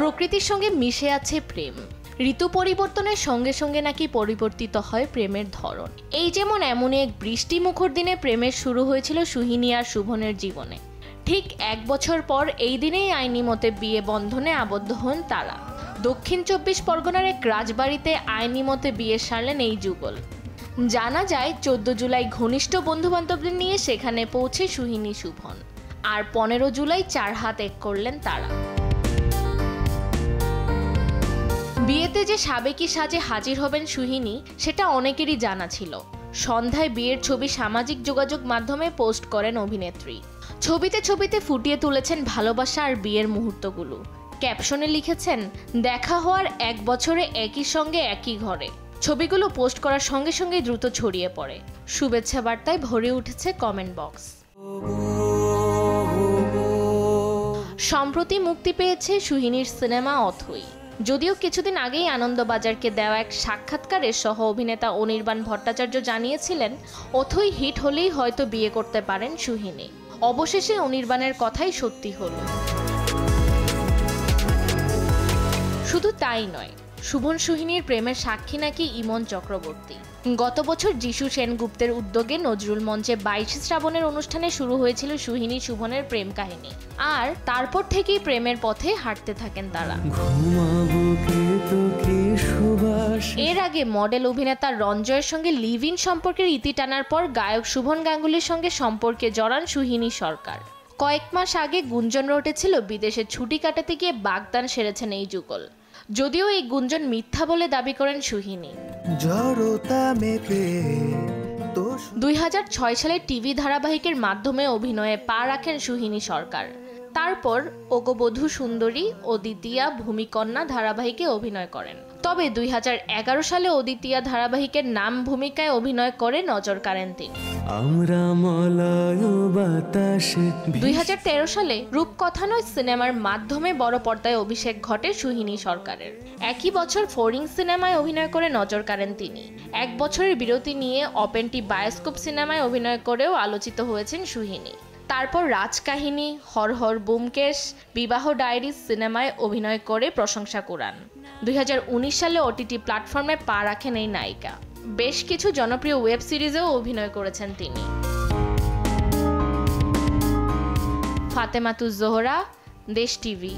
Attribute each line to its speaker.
Speaker 1: প্রকৃতির সঙ্গে মিশে আছে প্রেম। ঋতু পরিবর্তনের সঙ্গে সঙ্গে নাকি পরিবর্তিত হয় প্রেমের ধরন। এই যেমন এমনই এক বৃষ্টি মুখর দিনে প্রেমের শুরু হয়েছিল সুহিনী আর শুভনের জীবনে। ঠিক 1 বছর পর এই দিনেই আইনি মতে বিয়ে বন্ধনে আবদ্ধ হন তারা। দক্ষিণ 24 পরগনার এক রাজবাড়িতে আইনি মতে বিয়ে সারলেন এই যুগল। জানা যায় 14 জুলাই ঘনিষ্ঠ বন্ধুবান্ধবদের নিয়ে সেখানে পৌঁছে সুহিনী শুভন, আর 15 জুলাই 4 হাত এক করলেন তারা। বিয়েতে যে সাবেকি সাজে হাজির হবেন সুহিনী সেটা অনেকেরই জানা ছিল। সন্ধ্যায় বিয়ের ছবি সামাজিক যোগাযোগ মাধ্যমে পোস্ট করেন অভিনেত্রী। ছবিতে ফুটিয়ে তুলেছেন ভালোবাসা আর বিয়ের মুহূর্তগুলো। ক্যাপশনে লিখেছেন, দেখা হওয়ার 1 বছরে একই সঙ্গে একই ঘরে। ছবিগুলো পোস্ট করার সঙ্গে সঙ্গে দ্রুত ছড়িয়ে পড়ে। শুভেচ্ছা বার্তায় ভরে উঠেছে কমেন্ট বক্স। সম্প্রতি মুক্তি পেয়েছে সুহিনীর সিনেমা অথৈ। যদিও কিছুদিন আগেই আনন্দবাজারকে দেওয়া এক সাক্ষাৎকারে সহ অভিনেতা অনির্বাণ ভট্টাচার্য জানিয়েছিলেন অথৈ হিট হলেই হয়তো বিয়ে করতে পারেন সুহিনী। অবশেষে অনির্বাণের কথাই সত্যি হলো। শুধু তাই নয়, শুভন সুহিনীর প্রেমের সাক্ষী নাকি ইমন চক্রবর্তী। গত বছর যিশু সেনগুপ্তের উদ্যোগে নজরুল মঞ্চে 22 শ্রাবণের অনুষ্ঠানে শুরু হয়েছিল সুহিনী শুভনের প্রেম কাহিনী, আর তারপর থেকেই প্রেমের পথে হাঁটতে থাকেন তারা। এর আগে মডেল অভিনেতা রঞ্জয়ের সঙ্গে লিভ ইন সম্পর্কের ইতি টানার পর গায়ক শুভন গাঙ্গুলির সঙ্গে সম্পর্কে জড়ান সুহিনী সরকার। কয়েক মাস আগে গুঞ্জন রটেছিল বিদেশে ছুটি কাটাতে গিয়ে বাগদান সেরেছেন এই যুগল। যদিও এই গুঞ্জন মিথ্যা বলে দাবি করেন সুহিনী। 2006 সালে টিভি ধারাবাহিকের মাধ্যমে অভিনয়ে পা রাখেন সুহিনী সরকার। তারপর ওগো সুন্দরী ও দ্বিতীয়া ভূমিকন্যা ধারাবাহিকে অভিনয় করেন। তবে 2011 সালে অদিতিয়া ধারাবাহিকের নাম ভূমিকায় অভিনয় করে নজর কাড়েন তিনি। 2013 সালে রূপকথা নয় সিনেমার মাধ্যমে বড় পর্দায় অভিষেক ঘটে সুহিনী সরকারের। একই বছর ফোরিং সিনেমায় অভিনয় করে নজর কাড়েন তিনি। 1 বছরের বিরতি নিয়ে অপেনটি বায়োস্কোপ সিনেমায় অভিনয় করেও আলোচিত হয়েছেন সুহিনী। তারপর রাজকাহিনী, হরহর ব্যোমকেশ, বিবাহ ডায়েরিজ সিনেমায় অভিনয় করে প্রশংসা কুড়ান। 2019 সালে ওটিটি প্ল্যাটফর্মে পা রাখেন এই নায়িকা। বেশ কিছু জনপ্রিয় ওয়েব সিরিজেও অভিনয় করেছেন তিনি। ফাতেমাতুজ জোহরা, দেশ টিভি।